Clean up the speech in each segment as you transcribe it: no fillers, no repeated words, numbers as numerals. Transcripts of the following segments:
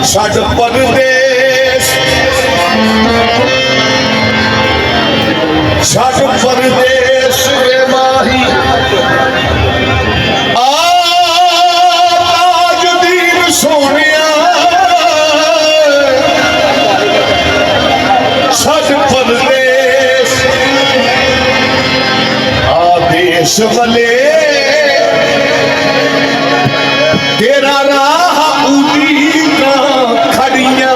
छड़ परदेस छड़ परदेस वे माही ताजुद्दीन सोनिया छड़ परदेस आदेश वाले तेरा राह उदीना खड़िया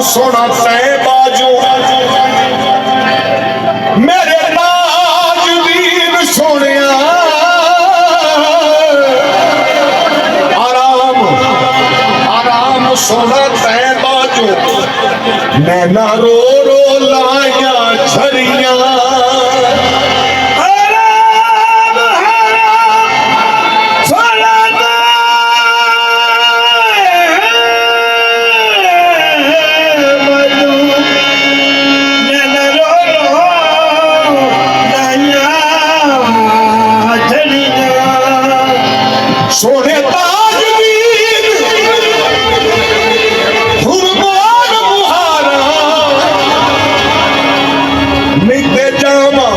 सोना तय बाजू मेरे ताजुद्दीन सोनिया आराम आराम सोना तय बाजू मैं ना रो रो लाया झरिया सोने ताजुद्दीन हुरमान मुहारा निते जामा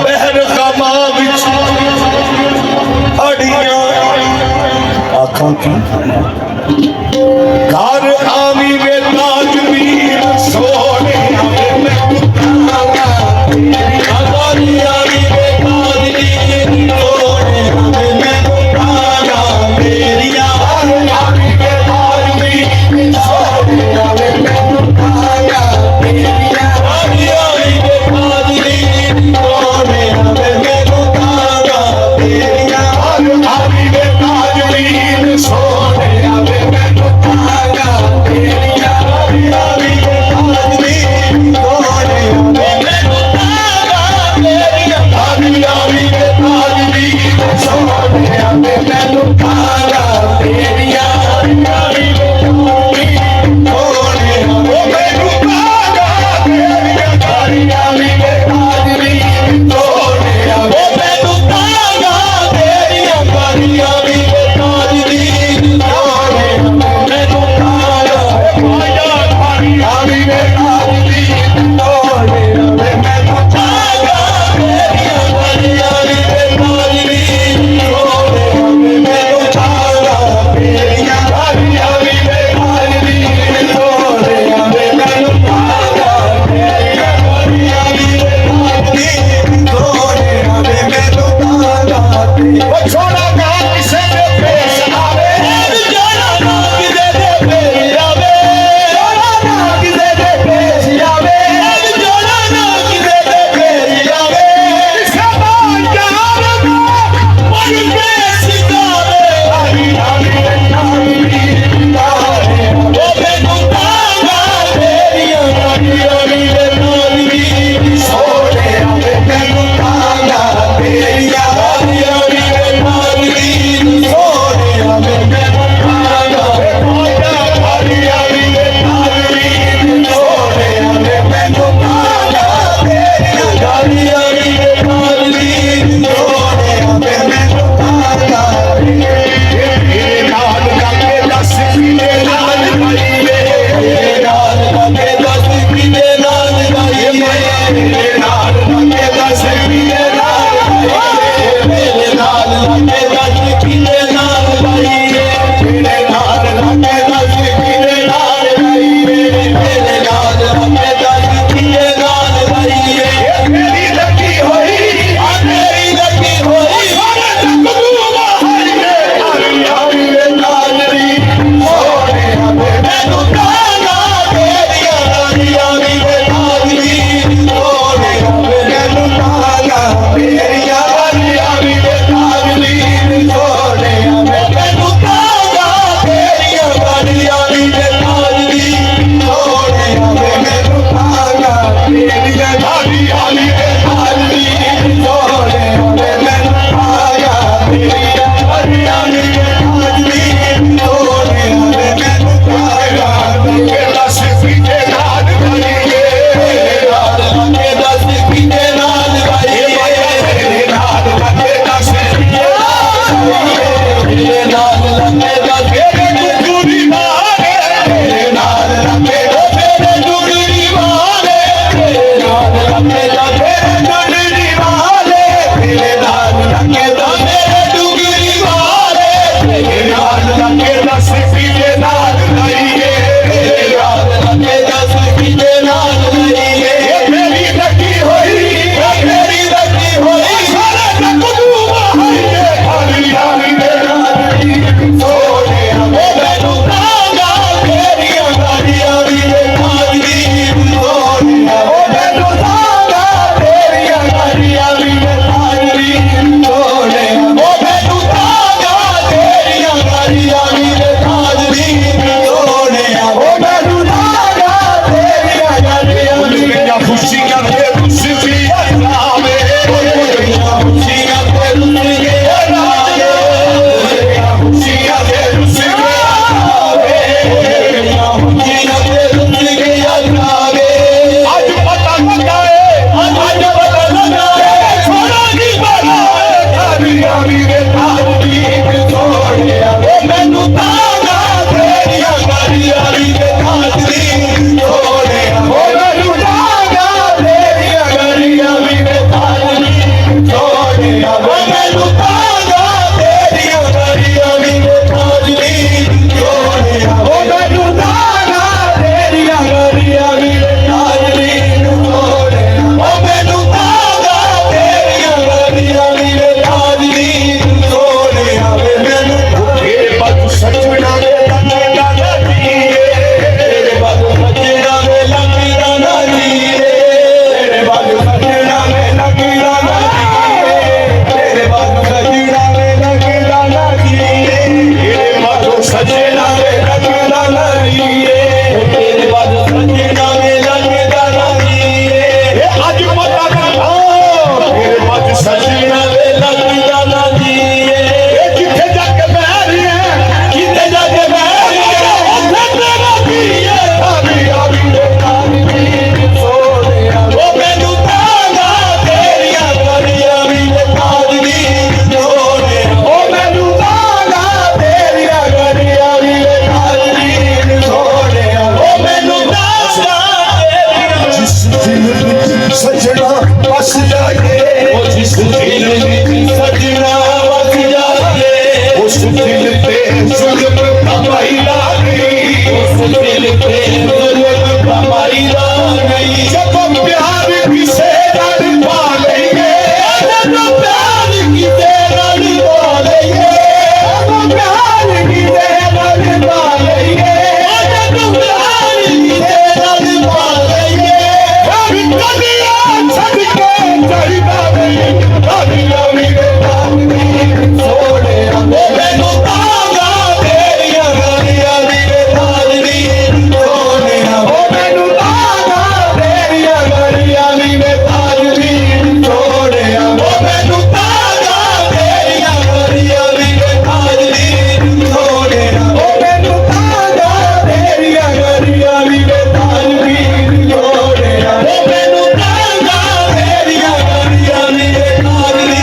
बहर खमा विच अड़ियां आँखों की घर आवी वे ताजुद्दीन सोने दिल विच सजना वस जाए उस दिल पे जुल्म कमाईदा नहीं उस दिल पे जुल्म कमाईदा नहीं जब प्यार किसे नाल पा लईए जब प्यार किसे नाल पा लईए जब प्यार किसे नाल पा लईए जब प्यार किसे नाल पा लईए फिर कदियां छड़ के चढ़दा नहीं कदियां मेरे साथ सोने ओ मैनू तागा तेरियां गलियां मेरे साथ नी सोने ओ मैनू तागा तेरियां गलियां मेरे साथ नी सोने ओ मैनू तागा तेरियां गलियां मेरे साथ नी सोने ओ मैनू तागा तेरियां गलियां मेरे साथ नी सोने ओ मैनू तागा तेरियां गलियां मेरे साथ नी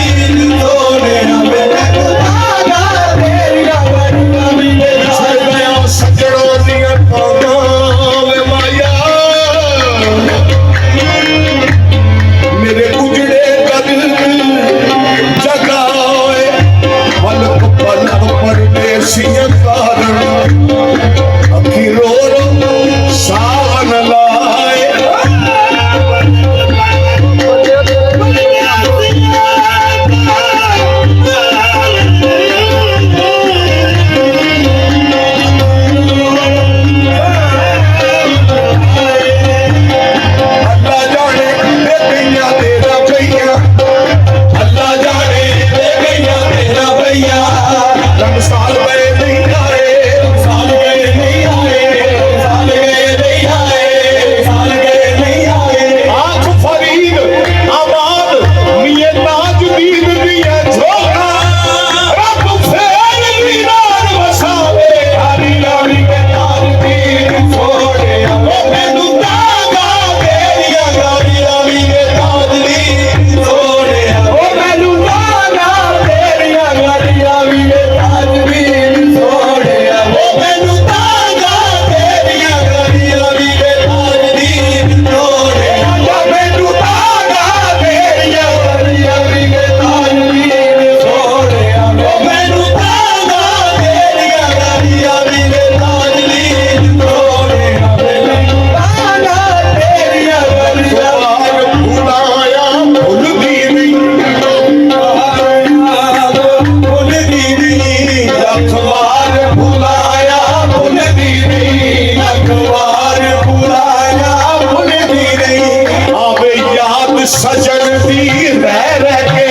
सोने मैनू तागा तेरियां गलियां मेरे साथ गया सजड़ों दियां तांगां वे माया मेरे उजड़े कदम जगाए पलक पलक परदेसियां कारण अखी रो रो सावन लाए अल्लाह जाने दे गईयां तेरा भैया अल्लाह जाने दे गईयां तेरा भैया रंग साल गए नहीं आए साल गए नहीं आए साल गए नहीं आए साल गए नहीं आए आंख फरीद आबाद मियां ताजुद्दीन दिया झोला रब फेर वीरान वसावे हरी लाली के ताजुद्दीन छोड़े ओ मैनू तागा तेरियां गलियां मेरे साथ नी छोड़े ओ मैनू तागा तेरियां गलियां मेरे साथ नी छोड़े ओ मैनू तागा तेरियां गलियां मेरे साथ नी छोड़े ओ मैनू तागा तेरियां गलियां मेरे साथ नी छोड़े ओ मैनू तागा तेरियां गलियां मेरे साथ नी छोड़े मैनू तागा तेरियां गलियां भुलाया भुलदी नहीं अखबार भुलाया भुलदी नहीं अखबार भुलाया भुलदी नहीं आवे याद सजन दी रह रह के